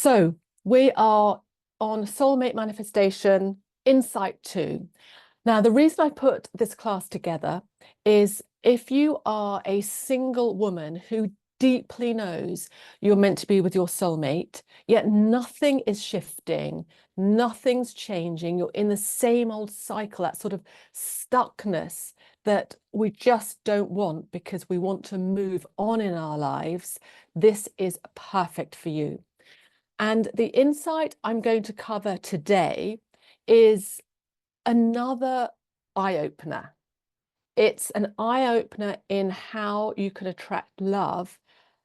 So we are on soulmate manifestation, insight 2. Now, the reason I put this class together is if you are a single woman who deeply knows you're meant to be with your soulmate, yet nothing is shifting, nothing's changing, you're in the same old cycle, that sort of stuckness that we just don't want because we want to move on in our lives, this is perfect for you. And the insight I'm going to cover today is another eye-opener. It's an eye-opener in how you can attract love.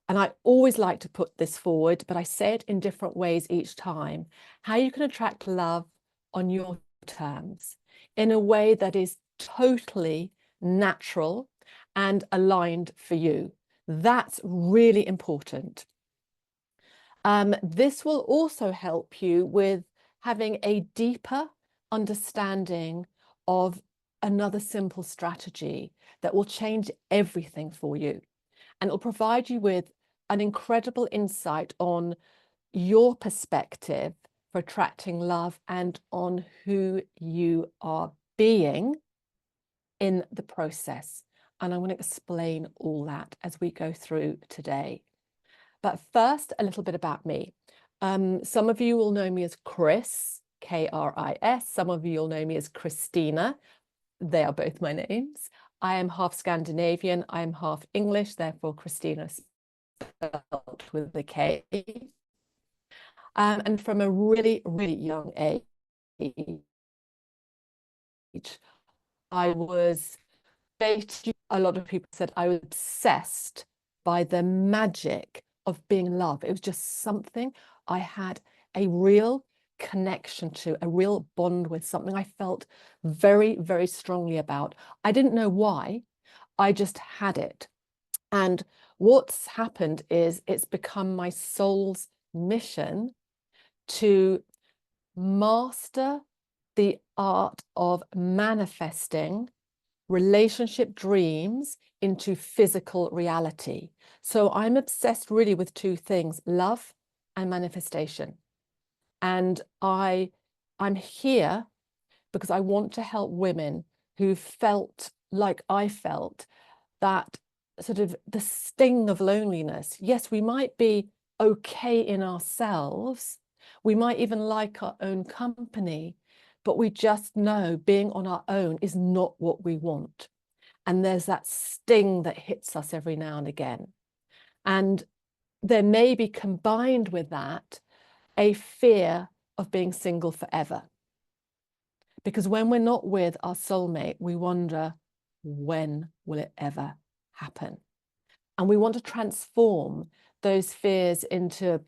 And I always like to put this forward, but I say it in different ways each time. How you can attract love on your terms in a way that is totally natural and aligned for you. That's really important. This will also help you with having a deeper understanding of another simple strategy that will change everything for you. And it will provide you with an incredible insight on your perspective for attracting love and on who you are being in the process. And I'm going to explain all that as we go through today. But first, a little bit about me. Some of you will know me as Chris, K-R-I-S. Some of you will know me as Christina. They are both my names. I am half Scandinavian. I am half English. Therefore, Christina spelled with a K. And from a really, really young age, I was basically, a lot of people said I was obsessed by the magic of being loved. It was just something I had a real connection to, a real bond with, something I felt very, very strongly about. I didn't know why, I just had it. And what's happened is it's become my soul's mission to master the art of manifesting relationship dreams into physical reality. So I'm obsessed really with two things, love and manifestation. And I'm here because I want to help women who felt like I felt, that sort of the sting of loneliness. Yes, we might be okay in ourselves. We might even like our own company, but we just know being on our own is not what we want. And there's that sting that hits us every now and again. And there may be combined with that a fear of being single forever. Because when we're not with our soulmate, we wonder, when will it ever happen? And we want to transform those fears into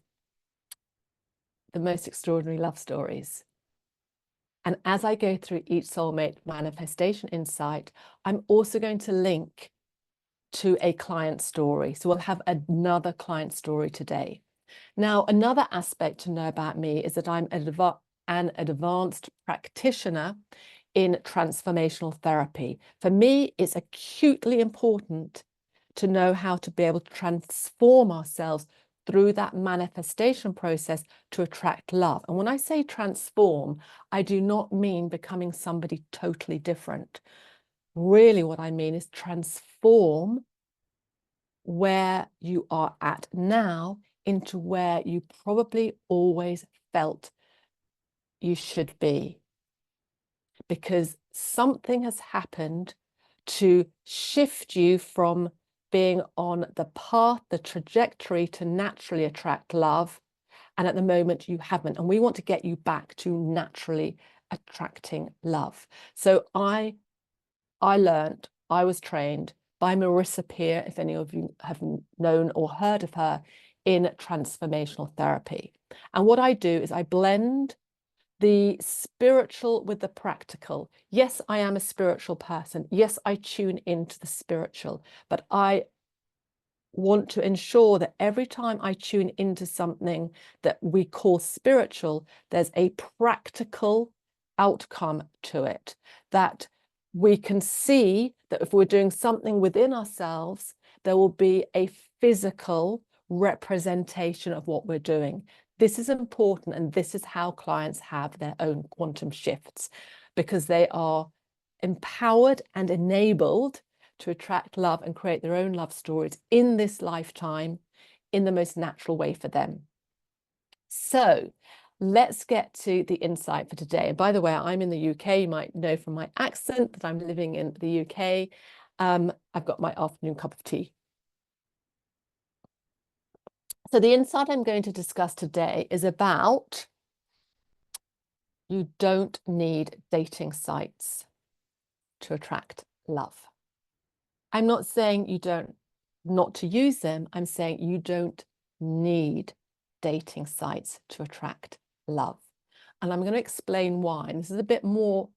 the most extraordinary love stories. And as I go through each soulmate manifestation insight, I'm also going to link to a client story. So we'll have another client story today. Now, another aspect to know about me is that I'm an advanced practitioner in transformational therapy. For me, it's acutely important to know how to be able to transform ourselves through that manifestation process to attract love. And when I say transform, I do not mean becoming somebody totally different. Really, what I mean is transform where you are at now into where you probably always felt you should be. Because something has happened to shift you from being on the path, the trajectory to naturally attract love. And at the moment you haven't. And we want to get you back to naturally attracting love. So I was trained by Marissa Peer, if any of you have known or heard of her, in transformational therapy. And what I do is I blend the spiritual with the practical. Yes, I am a spiritual person. Yes, I tune into the spiritual, but I want to ensure that every time I tune into something that we call spiritual, there's a practical outcome to it, that we can see that if we're doing something within ourselves, there will be a physical representation of what we're doing. This is important, and this is how clients have their own quantum shifts, because they are empowered and enabled to attract love and create their own love stories in this lifetime in the most natural way for them. So let's get to the insight for today. And by the way, I'm in the UK. You might know from my accent that I'm living in the UK. I've got my afternoon cup of tea. So the insight I'm going to discuss today is about you don't need dating sites to attract love. I'm not saying you don't not to use them. I'm saying you don't need dating sites to attract love. And I'm going to explain why. And this is a bit more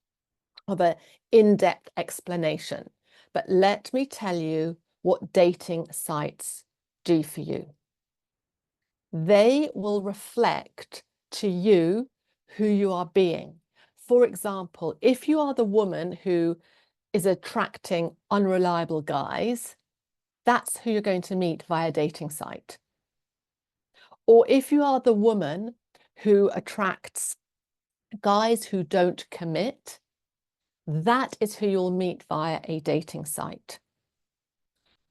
of an in-depth explanation. But let me tell you what dating sites do for you. They will reflect to you who you are being. For example, if you are the woman who is attracting unreliable guys, that's who you're going to meet via a dating site. Or if you are the woman who attracts guys who don't commit, that is who you'll meet via a dating site.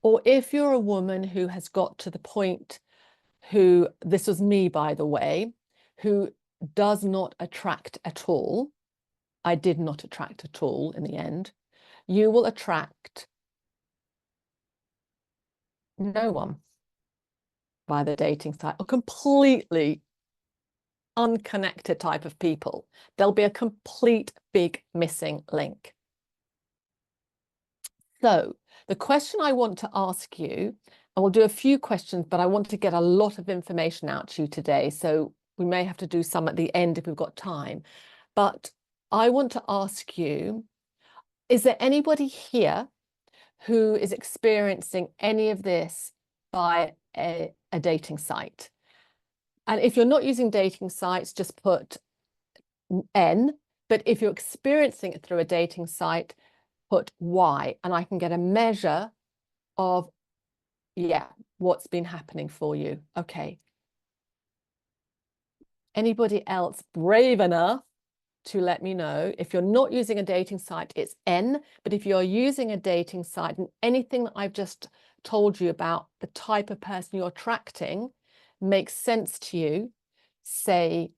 Or if you're a woman who has got to the point who, this was me, by the way, who does not attract at all, I did not attract at all in the end, you will attract no one via the dating site, or completely unconnected type of people. There'll be a complete big missing link. So the question I want to ask you, and we'll do a few questions, but I want to get a lot of information out to you today. So we may have to do some at the end if we've got time. But I want to ask you, is there anybody here who is experiencing any of this by a dating site? And if you're not using dating sites, just put N. But if you're experiencing it through a dating site, put Y. And I can get a measure of, yeah, what's been happening for you. Okay. Anybody else brave enough to let me know? If you're not using a dating site, it's N. But if you're using a dating site, and anything that I've just told you about the type of person you're attracting makes sense to you, say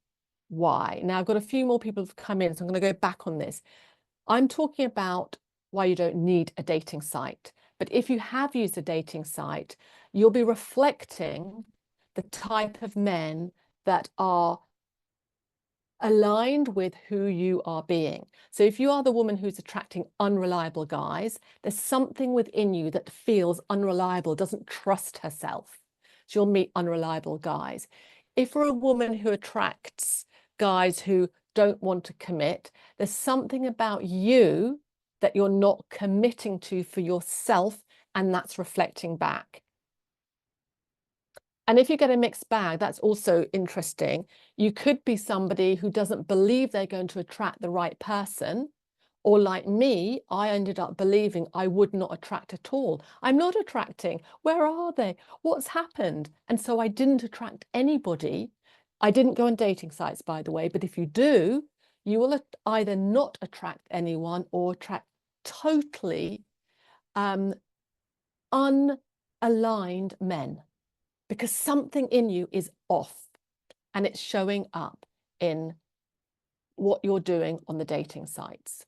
Y. Now, I've got a few more people who've come in, so I'm going to go back on this. I'm talking about why you don't need a dating site. But if you have used a dating site, you'll be reflecting the type of men that are aligned with who you are being. So if you are the woman who's attracting unreliable guys, there's something within you that feels unreliable, doesn't trust herself. So you'll meet unreliable guys. If you're a woman who attracts guys who don't want to commit, there's something about you that you're not committing to for yourself, and that's reflecting back. And if you get a mixed bag, that's also interesting. You could be somebody who doesn't believe they're going to attract the right person, or like me, I ended up believing I would not attract at all. I'm not attracting. Where are they? What's happened? And so I didn't attract anybody. I didn't go on dating sites, by the way, but if you do, you will either not attract anyone or attract totally unaligned men, because something in you is off and it's showing up in what you're doing on the dating sites.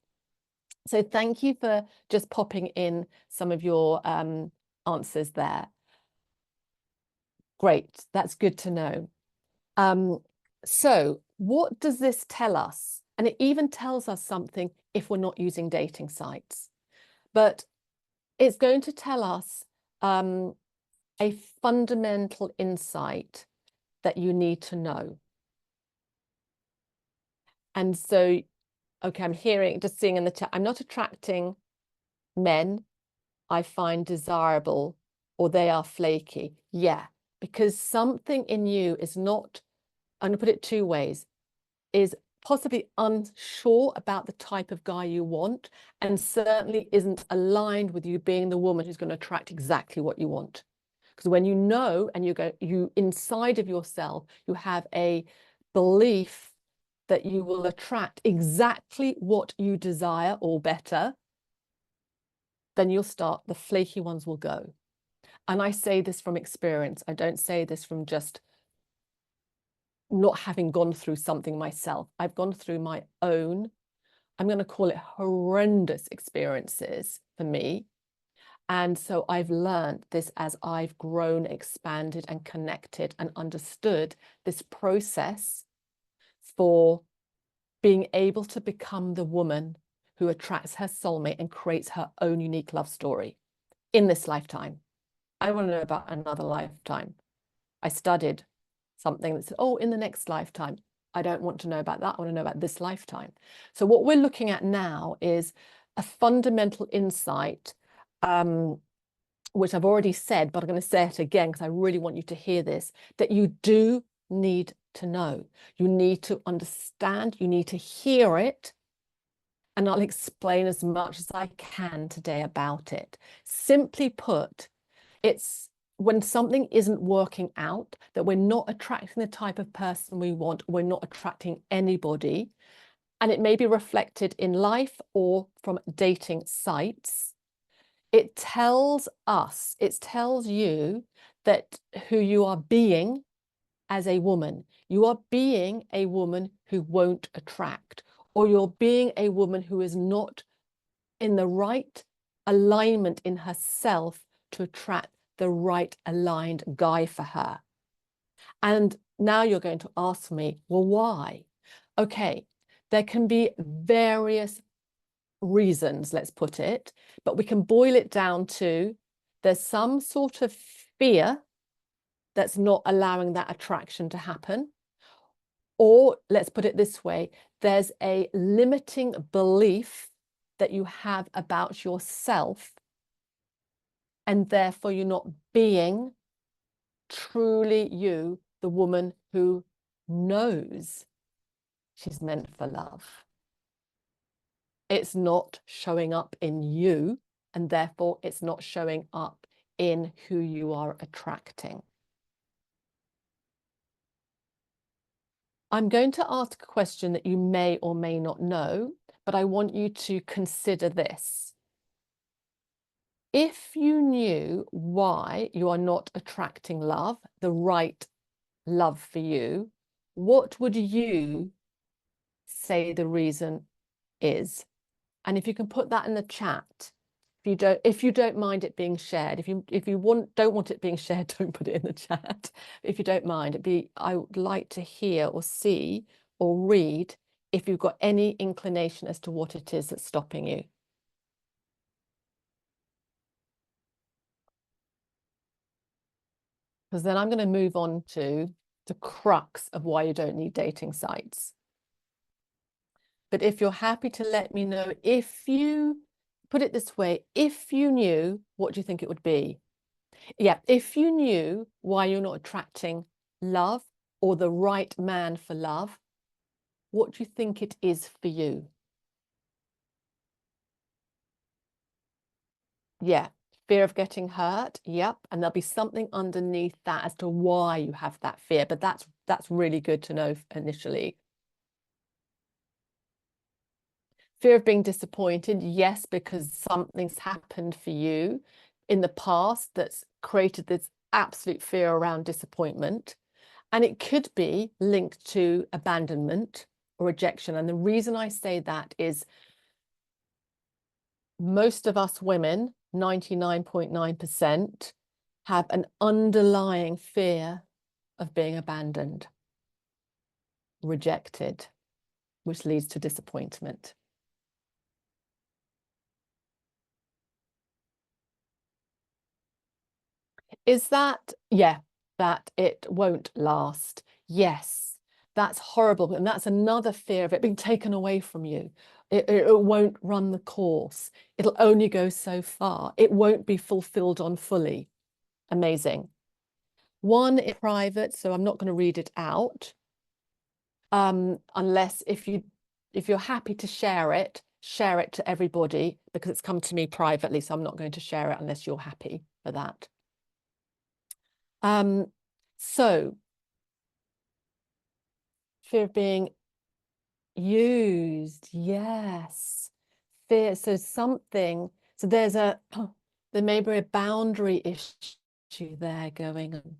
So thank you for just popping in some of your answers there. Great, that's good to know. So what does this tell us? And it even tells us something if we're not using dating sites. But it's going to tell us a fundamental insight that you need to know. And so, okay, I'm hearing, just seeing in the chat, I'm not attracting men I find desirable or they are flaky. Yeah, because something in you is not, I'm going to put it two ways, is possibly unsure about the type of guy you want, and certainly isn't aligned with you being the woman who's going to attract exactly what you want. Because when you know and you inside of yourself, you have a belief that you will attract exactly what you desire or better, then you'll start, the flaky ones will go. And I say this from experience. I don't say this from just not having gone through something myself. I've gone through my own, I'm going to call it horrendous experiences for me. And so I've learned this as I've grown, expanded, and connected and understood this process for being able to become the woman who attracts her soulmate and creates her own unique love story in this lifetime. I want to know about another lifetime. I studied something that said, oh, in the next lifetime. I don't want to know about that. I want to know about this lifetime. So what we're looking at now is a fundamental insight, which I've already said, but I'm going to say it again because I really want you to hear this, that you do need to know. You need to understand. You need to hear it. And I'll explain as much as I can today about it. Simply put, it's when something isn't working out, that we're not attracting the type of person we want, we're not attracting anybody, and it may be reflected in life or from dating sites. It tells us, it tells you that who you are being as a woman. You are being a woman who won't attract, or you're being a woman who is not in the right alignment in herself to attract the right aligned guy for her. And now you're going to ask me, well, why? Okay, there can be various reasons, let's put it, but we can boil it down to there's some sort of fear that's not allowing that attraction to happen. Or let's put it this way, there's a limiting belief that you have about yourself, and therefore you're not being truly you, the woman who knows she's meant for love. It's not showing up in you, and therefore it's not showing up in who you are attracting. I'm going to ask a question that you may or may not know, but I want you to consider this. If you knew why you are not attracting love, the right love for you, what would you say the reason is? And if you can put that in the chat, if you don't mind it being shared, if you don't want it being shared, don't put it in the chat. If you don't mind, I would like to hear or see or read if you've got any inclination as to what it is that's stopping you. Because then I'm going to move on to the crux of why you don't need dating sites. But if you're happy to let me know, if you put it this way, if you knew, what do you think it would be? Yeah, if you knew why you're not attracting love or the right man for love, what do you think it is for you? Yeah, fear of getting hurt. Yep. And there'll be something underneath that as to why you have that fear. But that's really good to know initially. Fear of being disappointed. Yes, because something's happened for you in the past that's created this absolute fear around disappointment. And it could be linked to abandonment or rejection. And the reason I say that is most of us women, 99.9%, have an underlying fear of being abandoned, rejected, which leads to disappointment. Is that, yeah, that it won't last? Yes, that's horrible. And that's another fear of it being taken away from you. It won't run the course. It'll only go so far. It won't be fulfilled on fully. Amazing. One is private, so I'm not going to read it out. Unless if you're happy to share it to everybody, because it's come to me privately, so I'm not going to share it unless you're happy for that. So fear of being used, yes. Fear, so something, so there's a, there may be a boundary issue there going on.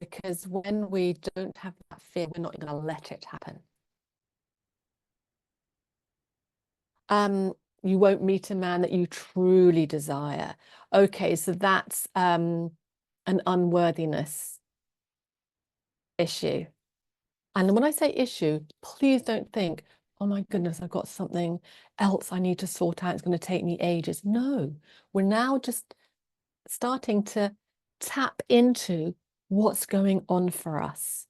Because when we don't have that fear, we're not going to let it happen. You won't meet a man that you truly desire. Okay, so that's an unworthiness issue. And when I say issue, please don't think, oh my goodness, I've got something else I need to sort out. It's going to take me ages. No, we're now just starting to tap into what's going on for us.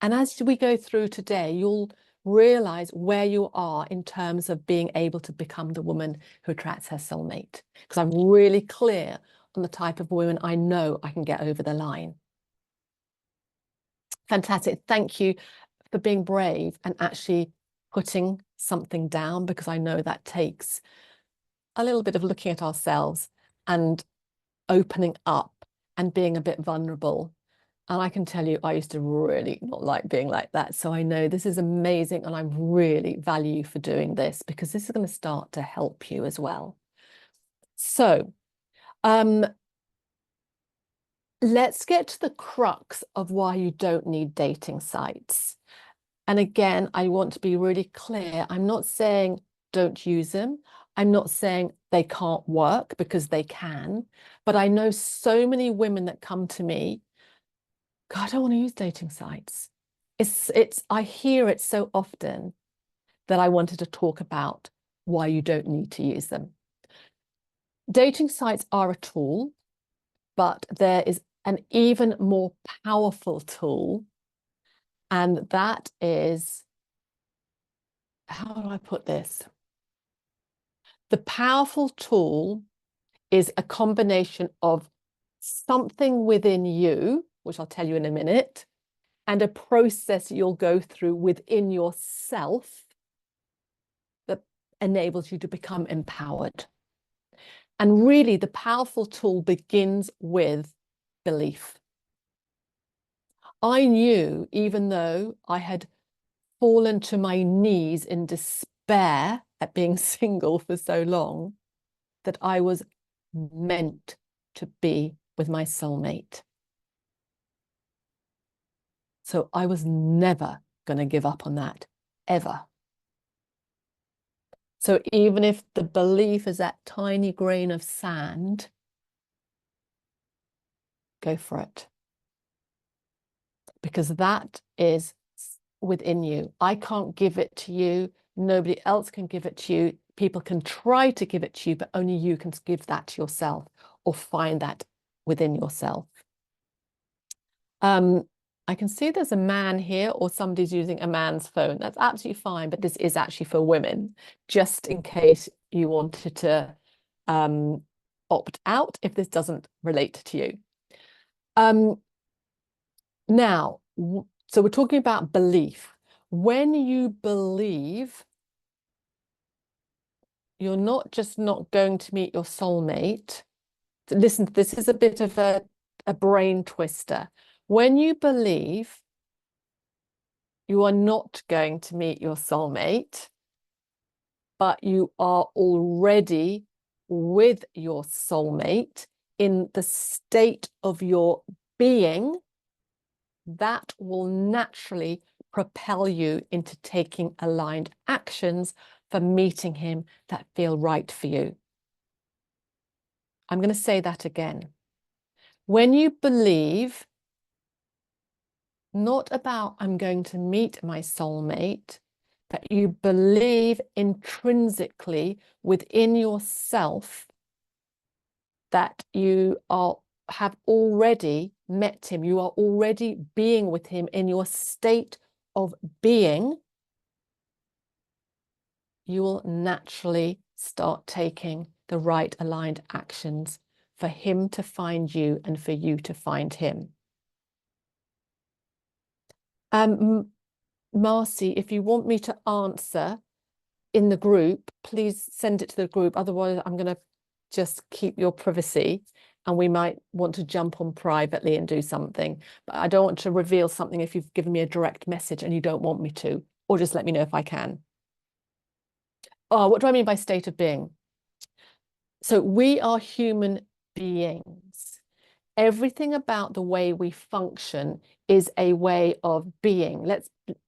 And as we go through today, you'll realize where you are in terms of being able to become the woman who attracts her soulmate. Because I'm really clear on the type of woman I know I can get over the line. Fantastic. Thank you for being brave and actually putting something down, because I know that takes a little bit of looking at ourselves and opening up and being a bit vulnerable. And I can tell you, I used to really not like being like that. So I know this is amazing, and I really value you for doing this, because this is going to start to help you as well. So let's get to the crux of why you don't need dating sites. And again, I want to be really clear. I'm not saying don't use them. I'm not saying they can't work, because they can. But I know so many women that come to me, God, I don't want to use dating sites. I hear it so often that I wanted to talk about why you don't need to use them. Dating sites are a tool, but there is an even more powerful tool, and that is, how do I put this? The powerful tool is a combination of something within you, which I'll tell you in a minute, and a process you'll go through within yourself that enables you to become empowered. And really, the powerful tool begins with belief. I knew, even though I had fallen to my knees in despair at being single for so long, that I was meant to be with my soulmate. So I was never going to give up on that, ever. So even if the belief is that tiny grain of sand, go for it. Because that is within you. I can't give it to you. Nobody else can give it to you. People can try to give it to you, but only you can give that to yourself, or find that within yourself. I can see there's a man here, or somebody's using a man's phone. That's absolutely fine, but this is actually for women, just in case you wanted to opt out if this doesn't relate to you. Now, so we're talking about belief. When you believe you're not just not going to meet your soulmate, listen, this is a bit of a brain twister. When you believe you are not going to meet your soulmate, but you are already with your soulmate in the state of your being, that will naturally propel you into taking aligned actions for meeting him that feel right for you. I'm going to say that again. When you believe not about I'm going to meet my soulmate, but you believe intrinsically within yourself that you have already met him, you are already being with him in your state of being, you will naturally start taking the right aligned actions for him to find you and for you to find him. Marcy, if you want me to answer in the group, please send it to the group. Otherwise, I'm going to just keep your privacy, and we might want to jump on privately and do something. But I don't want to reveal something if you've given me a direct message and you don't want me to, or just let me know if I can. Oh, what do I mean by state of being? So we are human beings. Everything about the way we function is a way of being.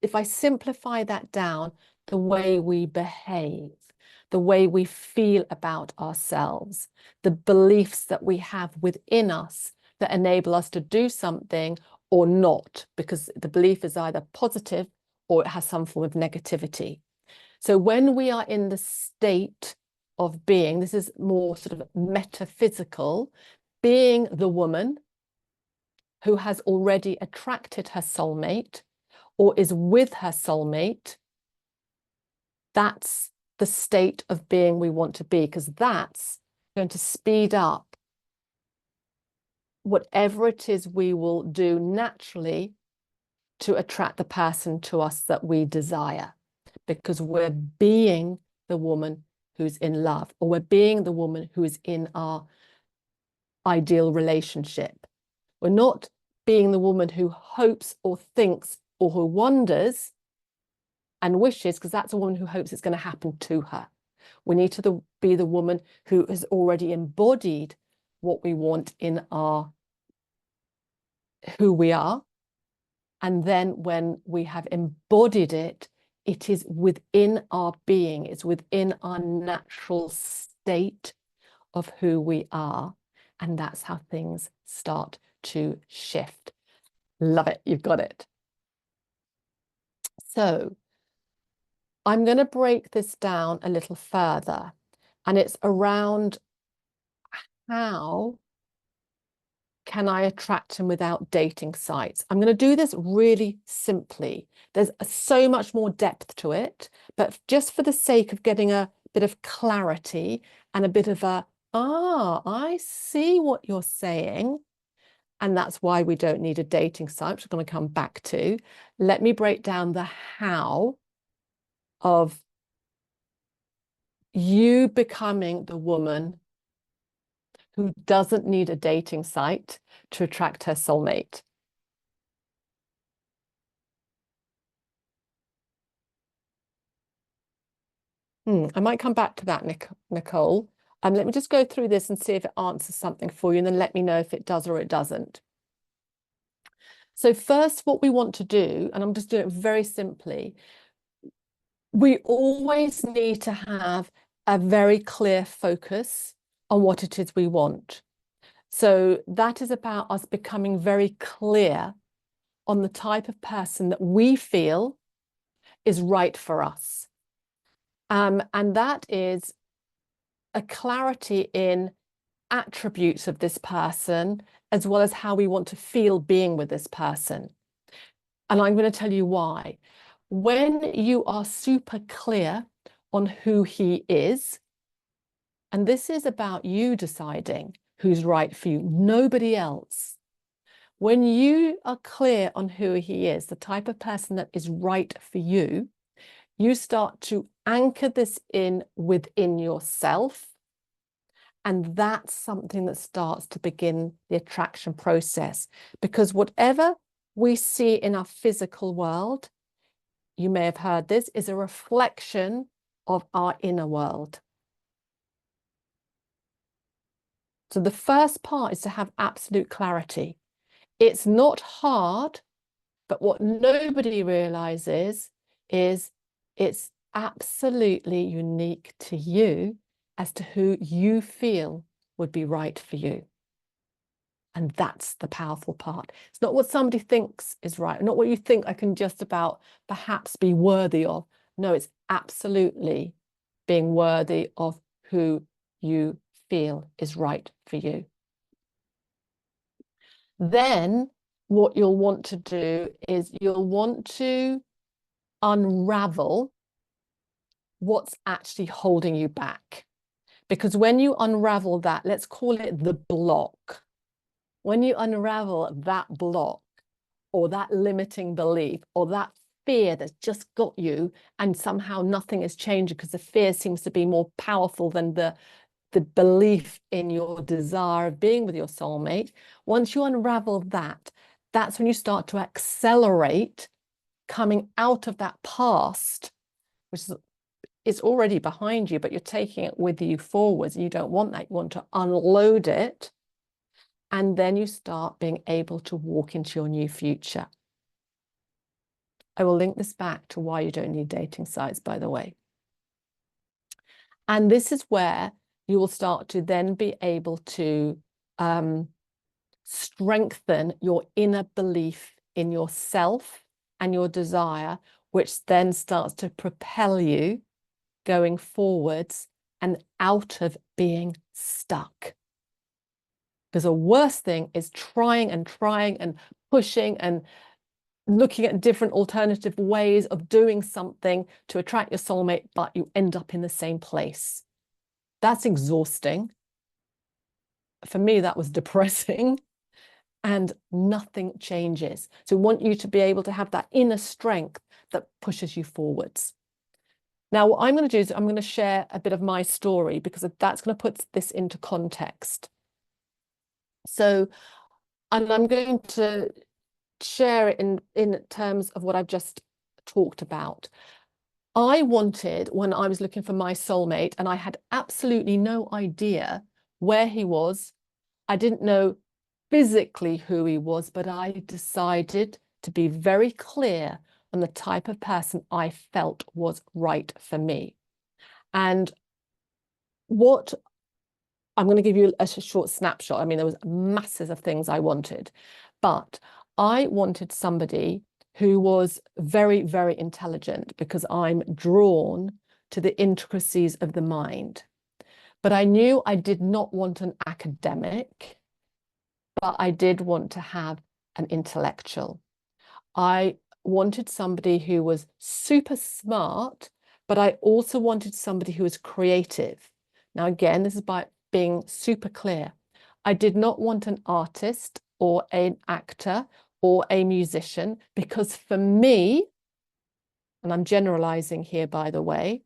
If I simplify that down, the way we behave, the way we feel about ourselves, the beliefs that we have within us that enable us to do something or not, because the belief is either positive or it has some form of negativity. So when we are in the state of being, this is more sort of metaphysical, being the woman who has already attracted her soulmate or is with her soulmate, that's the state of being we want to be, because that's going to speed up whatever it is we will do naturally to attract the person to us that we desire, because we're being the woman who's in love, or we're being the woman who is in our ideal relationship. We're not being the woman who hopes or thinks or who wonders and wishes, because that's a woman who hopes it's going to happen to her. We need to be the woman who has already embodied what we want in our who we are. And then when we have embodied it, it is within our being, it's within our natural state of who we are. And that's how things start to shift. Love it. You've got it. So I'm going to break this down a little further. And it's around how can I attract him without dating sites? I'm going to do this really simply. There's so much more depth to it, but just for the sake of getting a bit of clarity and a bit of I see what you're saying. And that's why we don't need a dating site, which I'm going to come back to. Let me break down the how of you becoming the woman who doesn't need a dating site to attract her soulmate. I might come back to that, Nicole. Let me just go through this and see if it answers something for you, and then let me know if it does or it doesn't. So first, what we want to do, and I'm just doing it very simply, we always need to have a very clear focus on what it is we want. So that is about us becoming very clear on the type of person that we feel is right for us. And that is a clarity in attributes of this person, as well as how we want to feel being with this person. And I'm going to tell you why. When you are super clear on who he is, and this is about you deciding who's right for you, nobody else. When you are clear on who he is, the type of person that is right for you, you start to anchor this in within yourself. And that's something that starts to begin the attraction process. Because whatever we see in our physical world, you may have heard this, is a reflection of our inner world. So the first part is to have absolute clarity. It's not hard, but what nobody realizes is it's absolutely unique to you as to who you feel would be right for you. And that's the powerful part. It's not what somebody thinks is right, not what you think I can just about perhaps be worthy of. No, it's absolutely being worthy of who you feel is right for you. Then what you'll want to do is you'll want to unravel what's actually holding you back. Because when you unravel that, let's call it the block. When you unravel that block or that limiting belief or that fear that's just got you and somehow nothing is changing because the fear seems to be more powerful than the the belief in your desire of being with your soulmate, once you unravel that, that's when you start to accelerate coming out of that past, which is it's already behind you, but you're taking it with you forwards, and you don't want that. You want to unload it, and then you start being able to walk into your new future. I will link this back to why you don't need dating sites, by the way. And this is where you will start to then be able to strengthen your inner belief in yourself and your desire, which then starts to propel you going forwards and out of being stuck. Because the worst thing is trying and pushing and looking at different alternative ways of doing something to attract your soulmate, but you end up in the same place. That's exhausting. For me, that was depressing, and nothing changes. So we want you to be able to have that inner strength that pushes you forwards. Now, what I'm going to do is I'm going to share a bit of my story, because that's going to put this into context. So, and I'm going to share it in terms of what I've just talked about. I wanted, when I was looking for my soulmate, and I had absolutely no idea where he was. I didn't know physically who he was, but I decided to be very clear on the type of person I felt was right for me. And what I'm going to give you a short snapshot. I mean, there was masses of things I wanted, but I wanted somebody who was very, very intelligent, because I'm drawn to the intricacies of the mind. But I knew I did not want an academic, but I did want to have an intellectual. I wanted somebody who was super smart, but I also wanted somebody who was creative. Now, again, this is by being super clear. I did not want an artist or an actor or a musician, because for me, and I'm generalizing here, by the way,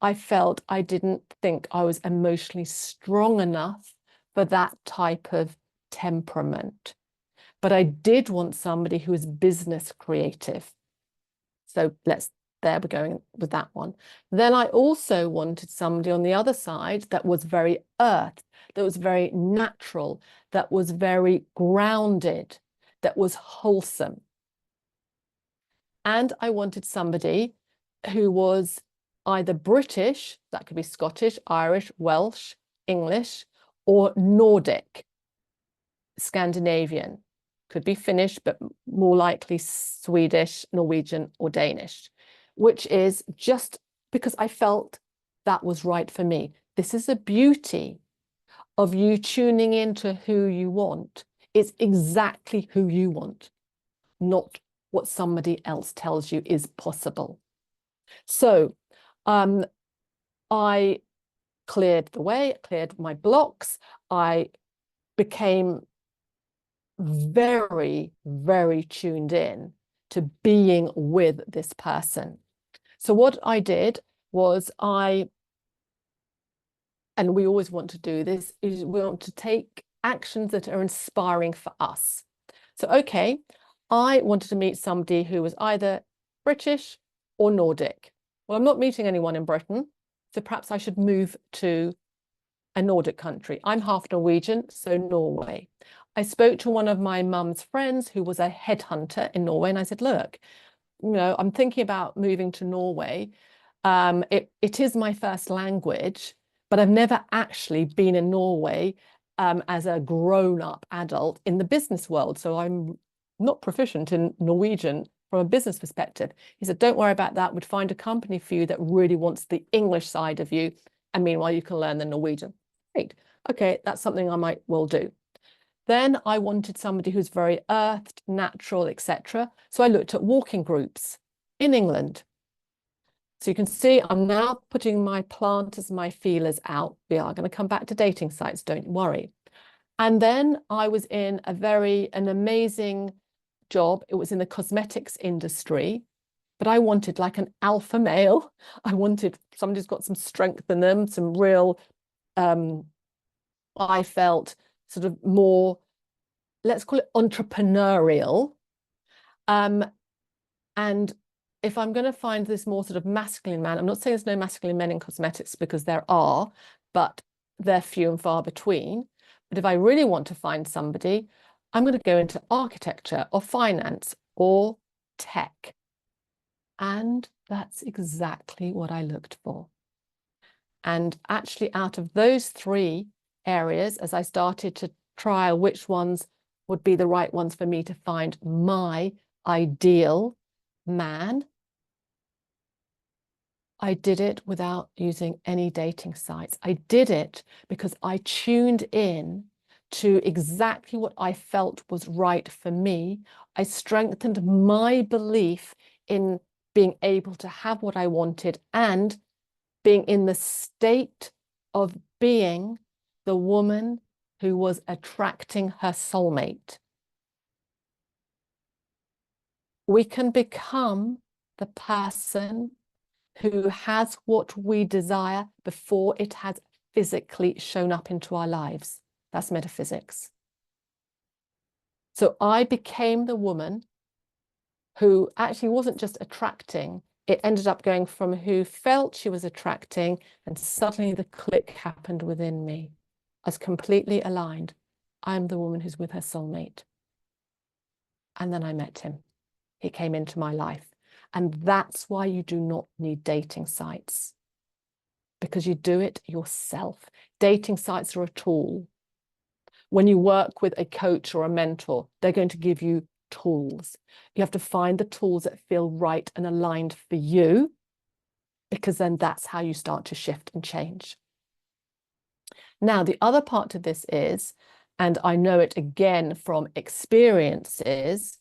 I felt I didn't think I was emotionally strong enough for that type of temperament. But I did want somebody who was business creative. So there we're going with that one. Then I also wanted somebody on the other side that was very earth, that was very natural, that was very grounded, that was wholesome. And I wanted somebody who was either British, that could be Scottish, Irish, Welsh, English, or Nordic, Scandinavian. Could be Finnish, but more likely Swedish, Norwegian, or Danish, which is just because I felt that was right for me. This is the beauty of you tuning into who you want. It's exactly who you want, not what somebody else tells you is possible. So I cleared the way, cleared my blocks. I became very, very tuned in to being with this person. So what I did was and we always want to do this, is we want to take actions that are inspiring for us. So, okay, I wanted to meet somebody who was either British or Nordic. Well, I'm not meeting anyone in Britain, so perhaps I should move to a Nordic country. I'm half Norwegian, so Norway. I spoke to one of my mum's friends who was a headhunter in Norway, and I said, look, I'm thinking about moving to Norway. It is my first language, but I've never actually been in Norway as a grown-up adult in the business world. So I'm not proficient in Norwegian from a business perspective. He said, don't worry about that. We'd find a company for you that really wants the English side of you. And meanwhile, you can learn the Norwegian. Great. Okay, that's something I might well do. Then I wanted somebody who's very earthed, natural, etc. So I looked at walking groups in England. So you can see I'm now putting my planters, my feelers out. We are going to come back to dating sites, don't worry. And then I was in an amazing job. It was in the cosmetics industry, but I wanted like an alpha male. I wanted somebody who's got some strength in them, some real I felt sort of more, let's call it entrepreneurial. And if I'm going to find this more sort of masculine man, I'm not saying there's no masculine men in cosmetics, because there are, but they're few and far between. But if I really want to find somebody, I'm going to go into architecture or finance or tech. And that's exactly what I looked for. And actually, out of those three areas, as I started to trial which ones would be the right ones for me to find my ideal man, I did it without using any dating sites. I did it because I tuned in to exactly what I felt was right for me. I strengthened my belief in being able to have what I wanted and being in the state of being the woman who was attracting her soulmate. We can become the person who has what we desire before it has physically shown up into our lives. That's metaphysics. So I became the woman who actually wasn't just attracting, it ended up going from who felt she was attracting, and suddenly the click happened within me. I was completely aligned. I'm the woman who's with her soulmate. And then I met him. He came into my life. And that's why you do not need dating sites, because you do it yourself. Dating sites are a tool. When you work with a coach or a mentor, they're going to give you tools. You have to find the tools that feel right and aligned for you, because then that's how you start to shift and change. Now, the other part of this is, and I know it again from experiences,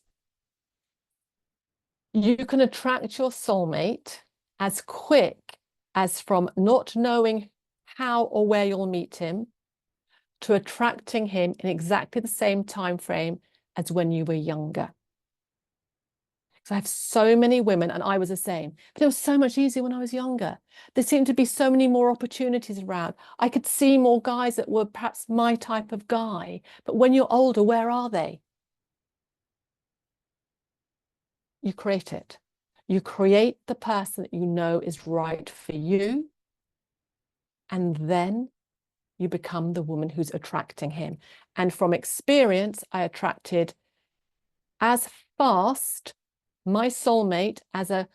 you can attract your soulmate as quick as from not knowing how or where you'll meet him to attracting him in exactly the same time frame as when you were younger. So I have so many women, and I was the same, but it was so much easier when I was younger. There seemed to be so many more opportunities around. I could see more guys that were perhaps my type of guy, but when you're older, where are they? You create it. You create the person that you know is right for you, and then you become the woman who's attracting him. And from experience, I attracted as fast my soulmate as a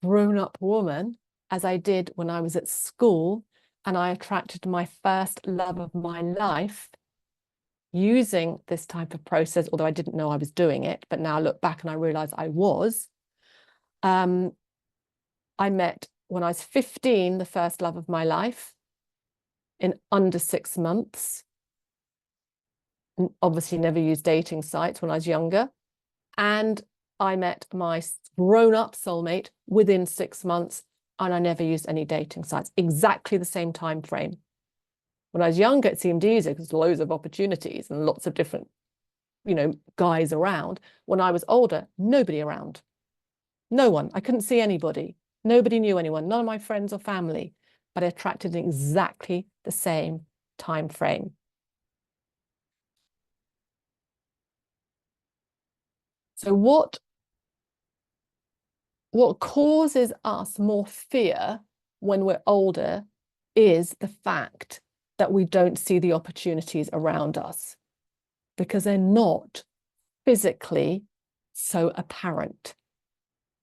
grown-up woman as I did when I was at school, and I attracted my first love of my life using this type of process, although I didn't know I was doing it, but now I look back and I realize I was. I met, when I was 15, the first love of my life in under 6 months. Obviously never used dating sites when I was younger. And I met my grown-up soulmate within 6 months, and I never used any dating sites. Exactly the same time frame. When I was younger, it seemed easier because loads of opportunities and lots of different, guys around. When I was older, nobody around. No one. I couldn't see anybody. Nobody knew anyone. None of my friends or family. But I attracted in exactly the same time frame. So what causes us more fear when we're older is the fact that we don't see the opportunities around us, because they're not physically so apparent.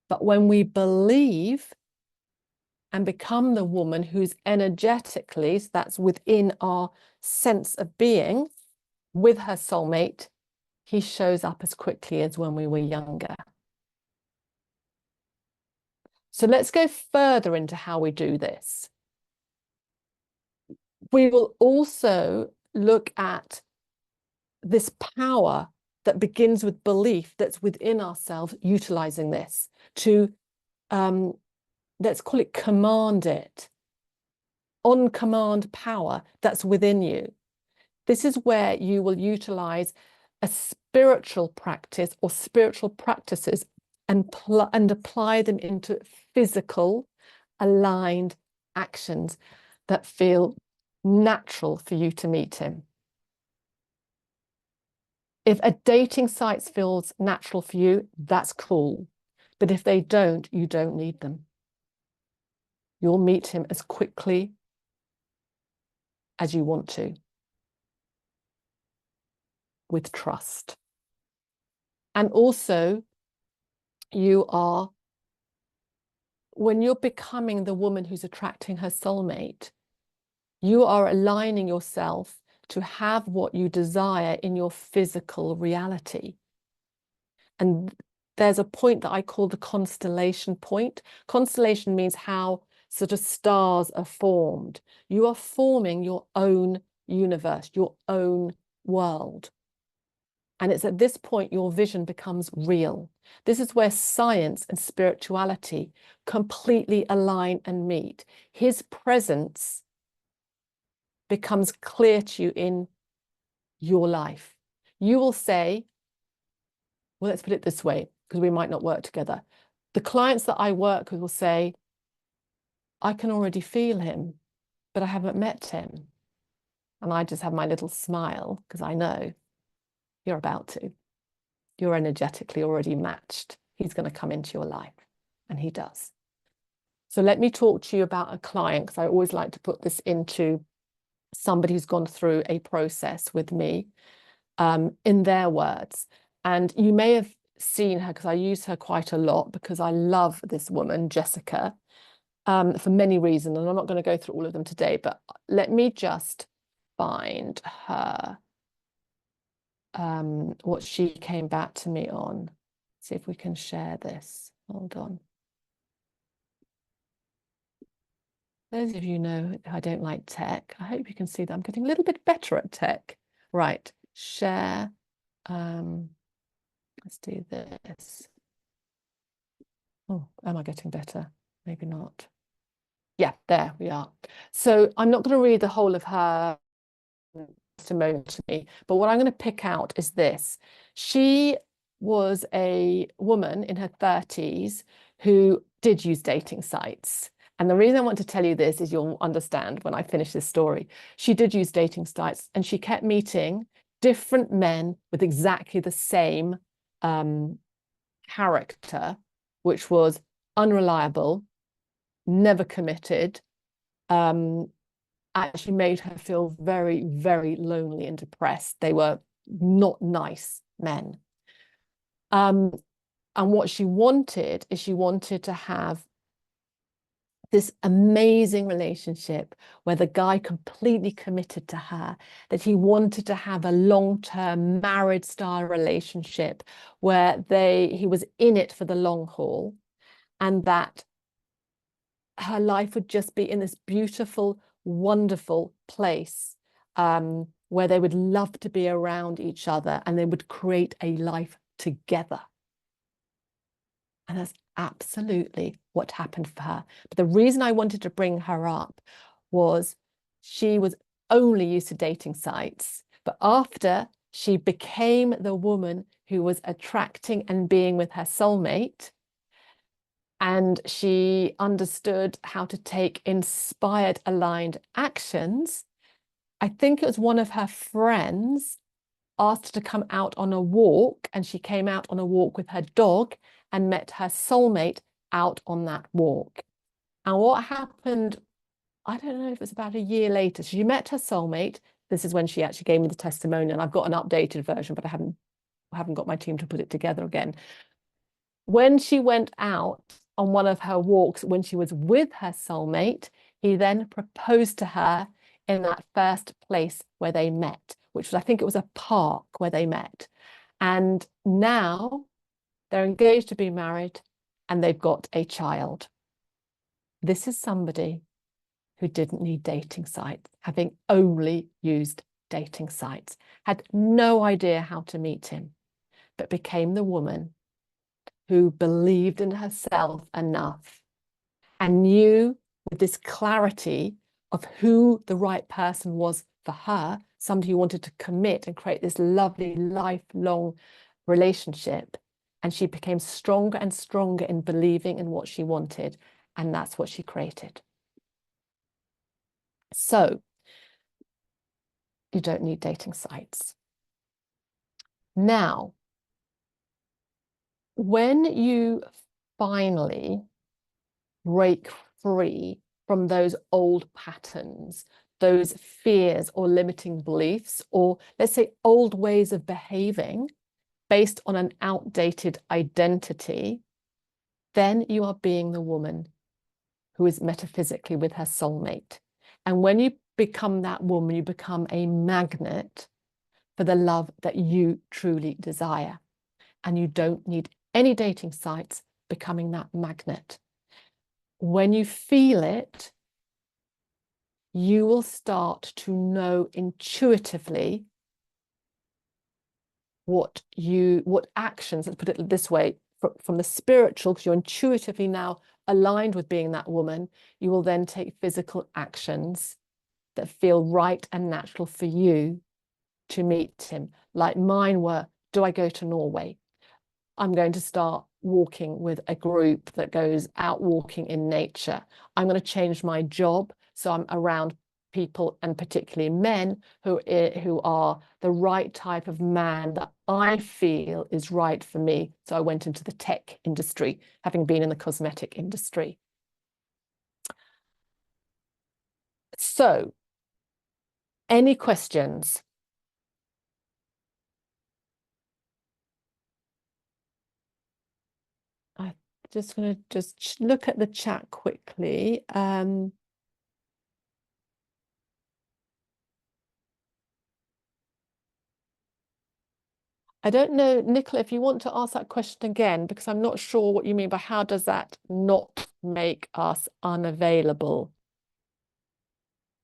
But when we believe and become the woman who's energetically, so that's within our sense of being, with her soulmate, he shows up as quickly as when we were younger. So let's go further into how we do this. We will also look at this power that begins with belief that's within ourselves, utilizing this to, let's call it command it, on command power that's within you. This is where you will utilize a spiritual practice or spiritual practices and apply them into physical, aligned actions that feel natural for you to meet him. If a dating site feels natural for you, that's cool. But if they don't, you don't need them. You'll meet him as quickly as you want to, with trust. And also, when you're becoming the woman who's attracting her soulmate, you are aligning yourself to have what you desire in your physical reality. And there's a point that I call the constellation point. Constellation means how sort of stars are formed. You are forming your own universe, your own world. And it's at this point your vision becomes real. This is where science and spirituality completely align and meet. His presence becomes clear to you in your life. You will say, well, let's put it this way, because we might not work together. The clients that I work with will say, I can already feel him, but I haven't met him. And I just have my little smile because I know you're about to. You're energetically already matched. He's going to come into your life, and he does. So let me talk to you about a client, because I always like to put this into somebody who's gone through a process with me, in their words. And you may have seen her because I use her quite a lot because I love this woman, Jessica, for many reasons. And I'm not going to go through all of them today, but let me just find her, what she came back to me on. See if we can share this. Hold on. Those of you know I don't like tech. I hope you can see that I'm getting a little bit better at tech. Right, share. Let's do this. Oh, am I getting better? Maybe not. Yeah, there we are. So I'm not going to read the whole of her testimony to me, but what I'm going to pick out is this. She was a woman in her 30s who did use dating sites. And the reason I want to tell you this is you'll understand when I finish this story. She did use dating sites, and she kept meeting different men with exactly the same character, which was unreliable, never committed, actually made her feel very, very lonely and depressed. They were not nice men. And what she wanted is she wanted to have this amazing relationship where the guy completely committed to her, that he wanted to have a long-term married style relationship where he was in it for the long haul, and that her life would just be in this beautiful, wonderful place, where they would love to be around each other and they would create a life together. And that's absolutely what happened for her. But the reason I wanted to bring her up was she was only used to dating sites, but after she became the woman who was attracting and being with her soulmate, and she understood how to take inspired, aligned actions, I think it was one of her friends asked her to come out on a walk, and she came out on a walk with her dog and met her soulmate out on that walk. And what happened, I don't know if it's about a year later, she met her soulmate. This is when she actually gave me the testimonial, and I've got an updated version, but I haven't got my team to put it together again. When she went out on one of her walks, when she was with her soulmate, he then proposed to her in that first place where they met, which was, I think it was a park where they met. And now they're engaged to be married, and they've got a child. This is somebody who didn't need dating sites, having only used dating sites, had no idea how to meet him, but became the woman who believed in herself enough and knew with this clarity of who the right person was for her, somebody who wanted to commit and create this lovely lifelong relationship. And she became stronger and stronger in believing in what she wanted. And that's what she created. So you don't need dating sites. Now, when you finally break free from those old patterns, those fears or limiting beliefs, or let's say old ways of behaving based on an outdated identity, then you are being the woman who is metaphysically with her soulmate. And when you become that woman, you become a magnet for the love that you truly desire. And you don't need any dating sites becoming that magnet. When you feel it, you will start to know intuitively what actions, let's put it this way, from the spiritual, because you're intuitively now aligned with being that woman, you will then take physical actions that feel right and natural for you to meet him. Like mine were, do I go to Norway? I'm going to start walking with a group that goes out walking in nature. I'm going to change my job so I'm around people, and particularly men, who are the right type of man that I feel is right for me. So I went into the tech industry, having been in the cosmetic industry. So, any questions? I'm just going to just look at the chat quickly. I don't know, Nicola, if you want to ask that question again, because I'm not sure what you mean by how does that not make us unavailable?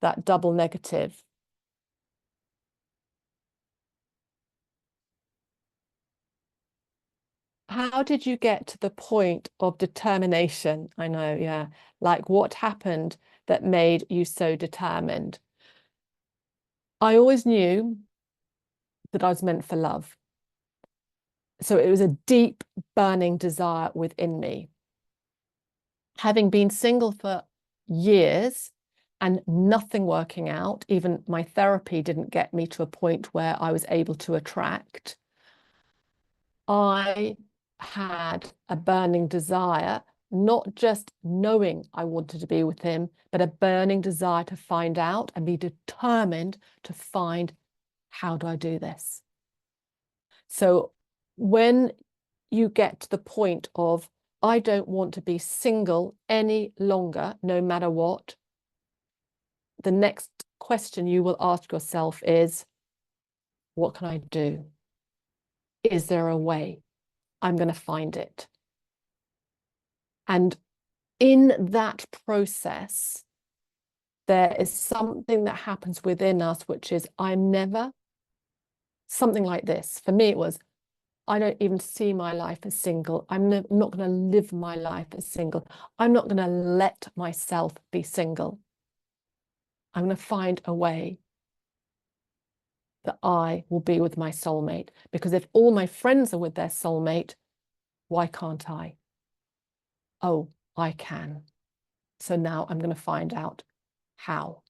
That double negative. How did you get to the point of determination? I know, yeah. Like what happened that made you so determined? I always knew that I was meant for love. So it was a deep, burning desire within me. Having been single for years and nothing working out, even my therapy didn't get me to a point where I was able to attract, I had a burning desire, not just knowing I wanted to be with him, but a burning desire to find out and be determined to find, how do I do this? So when you get to the point of, I don't want to be single any longer, no matter what, the next question you will ask yourself is, what can I do? Is there a way? I'm going to find it. And in that process, there is something that happens within us, which is, I'm never, something like this. For me, it was, I don't even see my life as single. I'm not going to live my life as single. I'm not going to let myself be single. I'm going to find a way that I will be with my soulmate. Because if all my friends are with their soulmate, why can't I? Oh, I can. So now I'm going to find out how.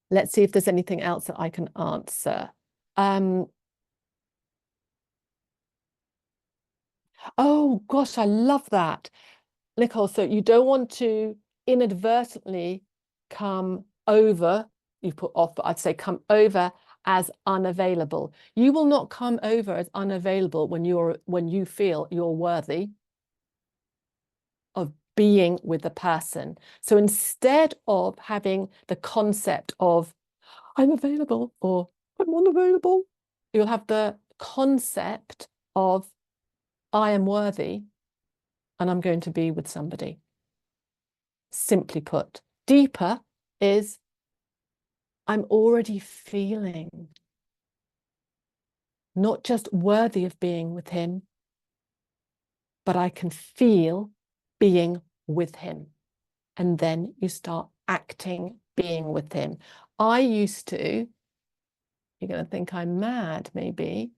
Let's see if there's anything else that I can answer. Oh gosh, I love that, Nicole. So you don't want to inadvertently come over, you put off, but I'd say come over as unavailable. You will not come over as unavailable when you feel you're worthy of being with the person. So instead of having the concept of I'm available or I'm unavailable, you'll have the concept of I am worthy and I'm going to be with somebody. Simply put, deeper is I'm already feeling not just worthy of being with him, but I can feel being with him. And then you start acting being with him. I used to, you're going to think I'm mad, maybe.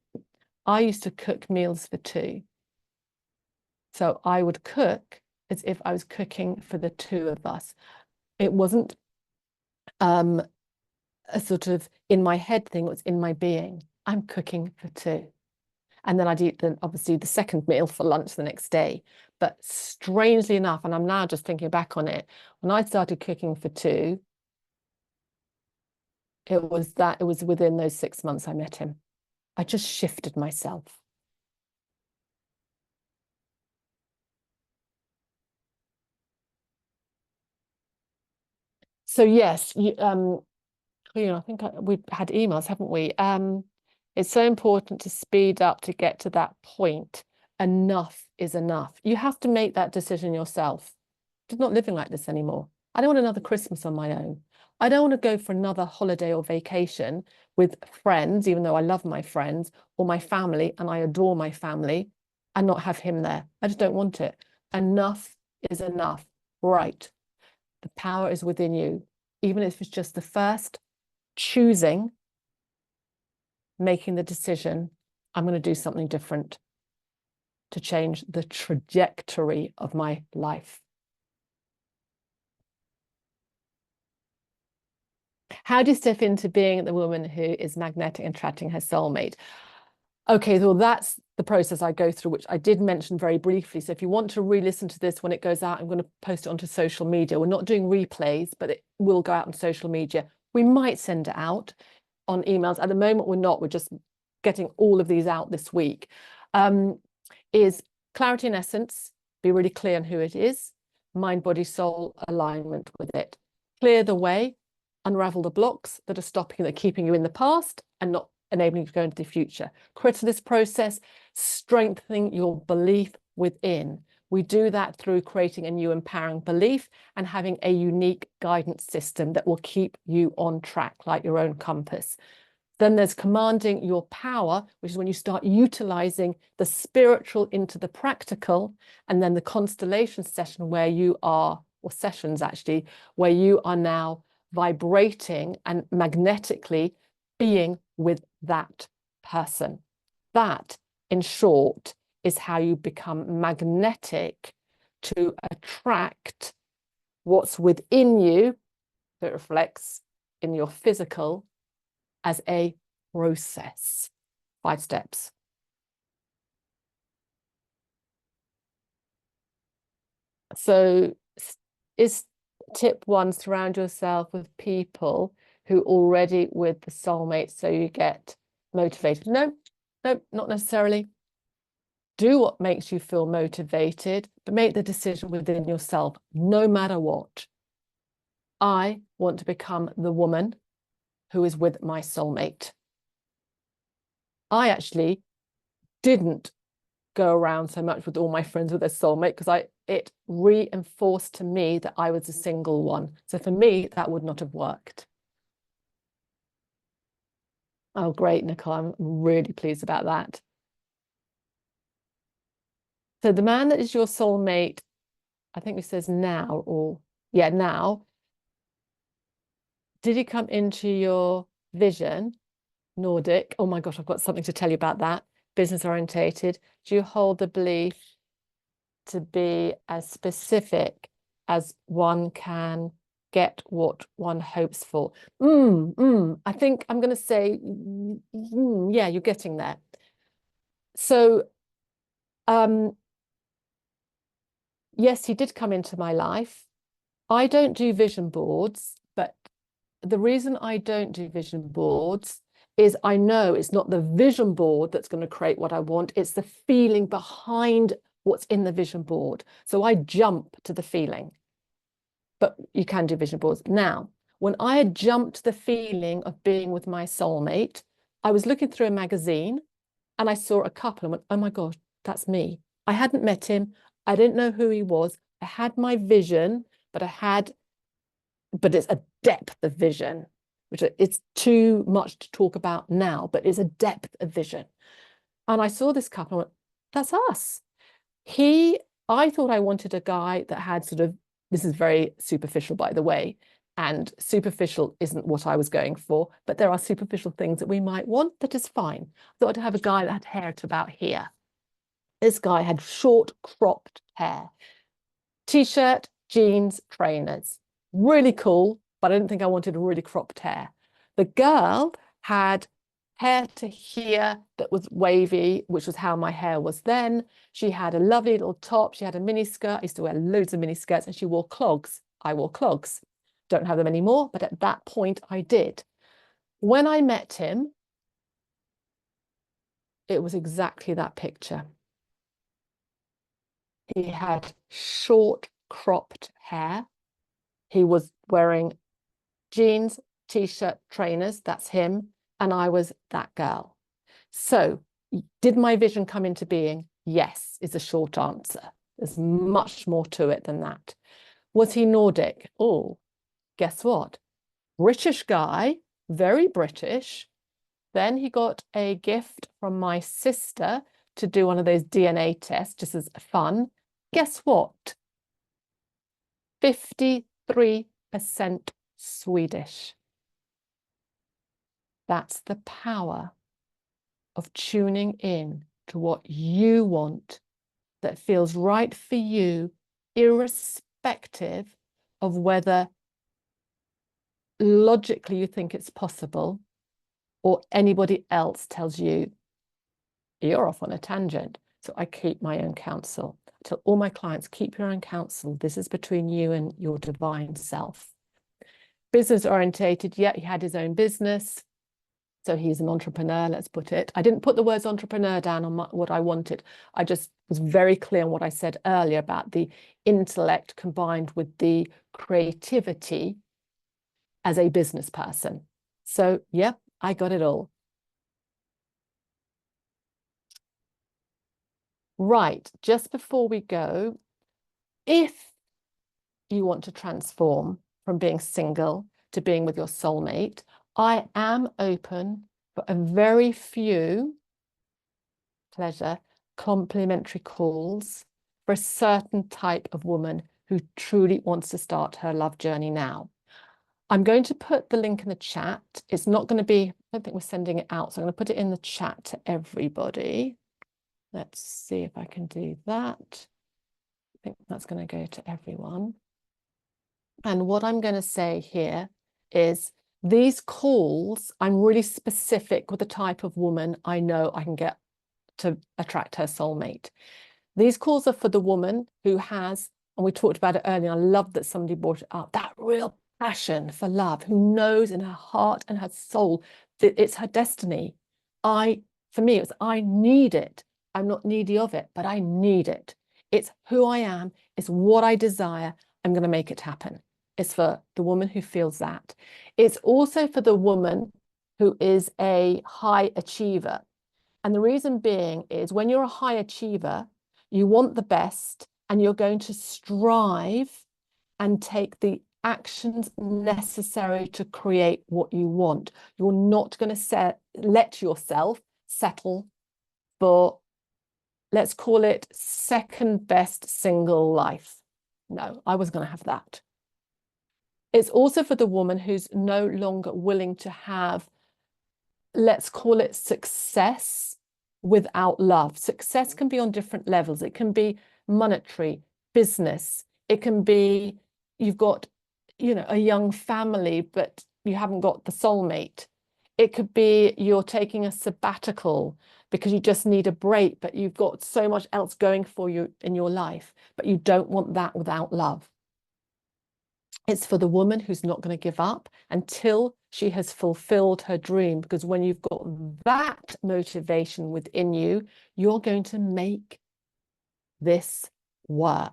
I used to cook meals for two. So I would cook as if I was cooking for the two of us. It wasn't um, a sort of in my head thing, what's in my being. I'm cooking for two. And then I'd eat obviously the second meal for lunch the next day. But strangely enough, and I'm now just thinking back on it, when I started cooking for two, it was within those 6 months I met him. I just shifted myself. So yes, I think we've had emails, haven't we? It's so important to speed up to get to that point. Enough is enough. You have to make that decision yourself. I'm not living like this anymore. I don't want another Christmas on my own. I don't want to go for another holiday or vacation with friends, even though I love my friends or my family and I adore my family, and not have him there. I just don't want it. Enough is enough. Right. The power is within you. Even if it's just the first choosing, making the decision, I'm going to do something different to change the trajectory of my life. How do you step into being the woman who is magnetic and attracting her soulmate? Okay, well, that's the process I go through, which I did mention very briefly. So if you want to re-listen to this when it goes out, I'm going to post it onto social media. We're not doing replays, but it will go out on social media. We might send it out on emails. At the moment, we're not. We're just getting all of these out this week. Is clarity in essence, be really clear on who it is, mind, body, soul, alignment with it. Clear the way, unravel the blocks that are stopping, that are keeping you in the past and not enabling you to go into the future. Critical this process, strengthening your belief within. We do that through creating a new empowering belief and having a unique guidance system that will keep you on track like your own compass. Then there's commanding your power, which is when you start utilizing the spiritual into the practical. And then the constellation session where you are, or sessions actually, where you are now vibrating and magnetically being with that person. That, in short, is how you become magnetic to attract what's within you that reflects in your physical as a process. 5 steps. So is tip 1, surround yourself with people who already with the soulmate so you get motivated? No, not necessarily. Do what makes you feel motivated, but make the decision within yourself, no matter what. I want to become the woman who is with my soulmate. I actually didn't go around so much with all my friends with their soulmate because it reinforced to me that I was a single one. So for me, that would not have worked. Oh, great, Nicole. I'm really pleased about that. So the man that is your soulmate, I think it says now, or yeah, now. Did he come into your vision? Nordic. Oh my gosh, I've got something to tell you about that. Business orientated. Do you hold the belief to be as specific as one can get what one hopes for? I think I'm going to say, yeah, you're getting there. So, yes, he did come into my life. I don't do vision boards, but the reason I don't do vision boards is I know it's not the vision board that's going to create what I want. It's the feeling behind what's in the vision board. So I jump to the feeling, but you can do vision boards. Now, when I had jumped the feeling of being with my soulmate, I was looking through a magazine and I saw a couple and went, oh my God, that's me. I hadn't met him. I didn't know who he was. I had my vision, but it's a depth of vision, which it's too much to talk about now, but it's a depth of vision. And I saw this couple and went, that's us. I thought I wanted a guy that had sort of, this is very superficial, by the way, and superficial isn't what I was going for, but there are superficial things that we might want that is fine. I thought I'd have a guy that had hair to about here. This guy had short cropped hair, t-shirt, jeans, trainers, really cool, but I didn't think I wanted really cropped hair. The girl had hair to here that was wavy, which was how my hair was then. She had a lovely little top. She had a mini skirt. I used to wear loads of mini skirts, and she wore clogs. I wore clogs. Don't have them anymore, but at that point I did. When I met him, it was exactly that picture. He had short, cropped hair. He was wearing jeans, t-shirt, trainers. That's him. And I was that girl. So did my vision come into being? Yes, is a short answer. There's much more to it than that. Was he Nordic? Oh, guess what? British guy, very British. Then he got a gift from my sister to do one of those DNA tests, just as fun. Guess what? 53% Swedish. That's the power of tuning in to what you want that feels right for you, irrespective of whether logically you think it's possible or anybody else tells you you're off on a tangent. So I keep my own counsel. I tell all my clients, keep your own counsel. This is between you and your divine self. Business orientated, yeah, he had his own business. So he's an entrepreneur, let's put it. I didn't put the words entrepreneur down on what I wanted. I just was very clear on what I said earlier about the intellect combined with the creativity as a business person. So, yeah, I got it all. Right, just before we go, if you want to transform from being single to being with your soulmate, I am open for a very few complimentary calls for a certain type of woman who truly wants to start her love journey now. I'm going to put the link in the chat. It's not going to be, I don't think we're sending it out, so I'm going to put it in the chat to everybody. Let's see if I can do that. I think that's going to go to everyone. And what I'm going to say here is these calls, I'm really specific with the type of woman I know I can get to attract her soulmate. These calls are for the woman who has, and we talked about it earlier, I love that somebody brought it up, that real passion for love, who knows in her heart and her soul that it's her destiny. For me, it's I need it. I'm not needy of it, but I need it. It's who I am. It's what I desire. I'm going to make it happen. It's for the woman who feels that. It's also for the woman who is a high achiever. And the reason being is when you're a high achiever, you want the best and you're going to strive and take the actions necessary to create what you want. You're not going to let yourself settle for, let's call it, second best single life. No, I was going to have that. It's also for the woman who's no longer willing to have, let's call it, success without love. Success can be on different levels. It can be monetary, business. It can be you've got, a young family, but you haven't got the soulmate. It could be you're taking a sabbatical because you just need a break, but you've got so much else going for you in your life, but you don't want that without love. It's for the woman who's not going to give up until she has fulfilled her dream, because when you've got that motivation within you, you're going to make this work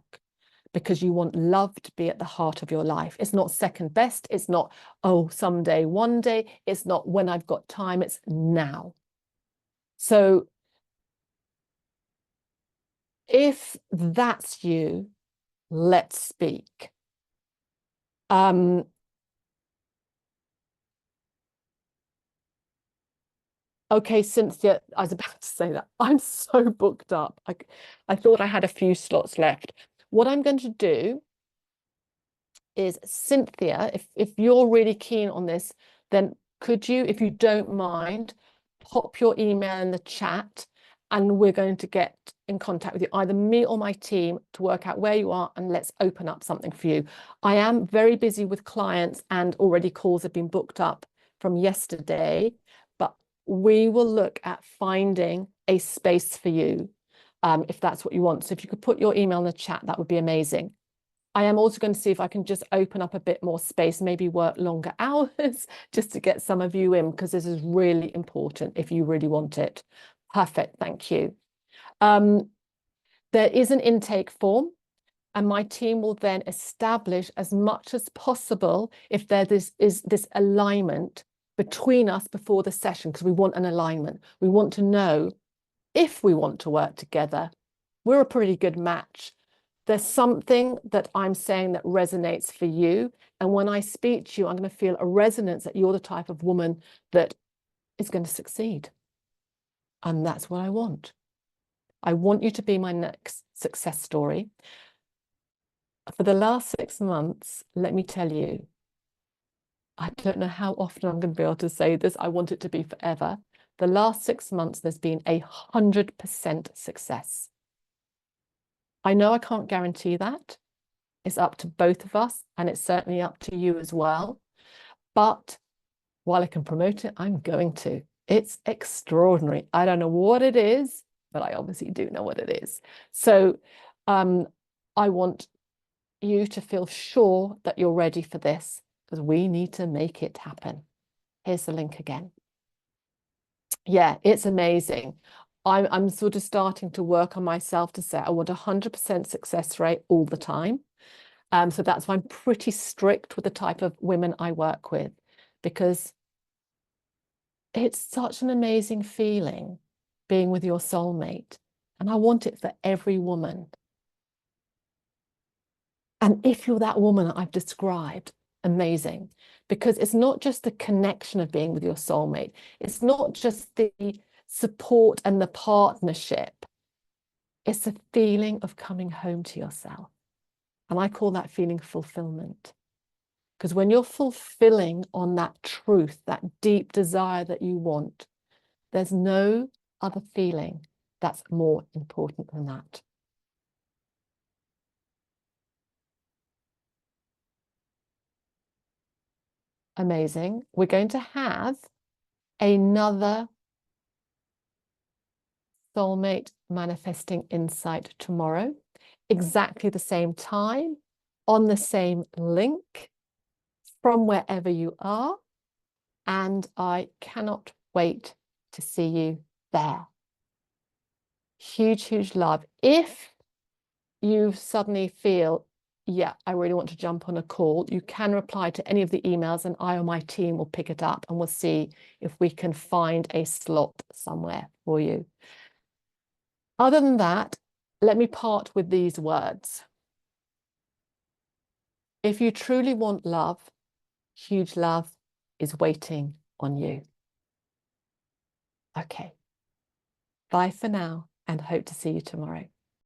because you want love to be at the heart of your life. It's not second best. It's not, oh, someday, one day. It's not when I've got time. It's now. So if that's you, let's speak. Okay, Cynthia, I was about to say that. I'm so booked up. I thought I had a few slots left. What I'm going to do is, Cynthia, if you're really keen on this, then could you, if you don't mind, pop your email in the chat and we're going to get in contact with you, either me or my team, to work out where you are, and let's open up something for you. I am very busy with clients, and already calls have been booked up from yesterday, but we will look at finding a space for you, if that's what you want. So if you could put your email in the chat, that would be amazing. I am also going to see if I can just open up a bit more space, maybe work longer hours just to get some of you in, because this is really important if you really want it. Perfect, thank you. There is an intake form, and my team will then establish as much as possible if there is this alignment between us before the session, because we want an alignment. We want to know if we want to work together. We're a pretty good match. There's something that I'm saying that resonates for you. And when I speak to you, I'm going to feel a resonance that you're the type of woman that is going to succeed. And that's what I want. I want you to be my next success story. For the last 6 months, let me tell you, I don't know how often I'm going to be able to say this. I want it to be forever. The last 6 months, there's been 100% success. I know I can't guarantee that. It's up to both of us, and it's certainly up to you as well. But while I can promote it, I'm going to. It's extraordinary. I don't know what it is, but I obviously do know what it is. So I want you to feel sure that you're ready for this, because we need to make it happen. Here's the link again. Yeah, it's amazing. I'm sort of starting to work on myself to say I want 100% success rate all the time. So that's why I'm pretty strict with the type of women I work with, because it's such an amazing feeling being with your soulmate. And I want it for every woman. And if you're that woman that I've described, amazing. Because it's not just the connection of being with your soulmate. It's not just the support and the partnership. It's the feeling of coming home to yourself. And I call that feeling fulfillment. Because when you're fulfilling on that truth, that deep desire that you want, there's no other feeling that's more important than that. Amazing. We're going to have another soulmate manifesting insight tomorrow, exactly the same time, on the same link, from wherever you are. And I cannot wait to see you there. Huge, huge love. If you suddenly feel, yeah, I really want to jump on a call, you can reply to any of the emails, and I or my team will pick it up, and we'll see if we can find a slot somewhere for you. Other than that, let me part with these words. If you truly want love, huge love is waiting on you. Okay. Bye for now, and hope to see you tomorrow.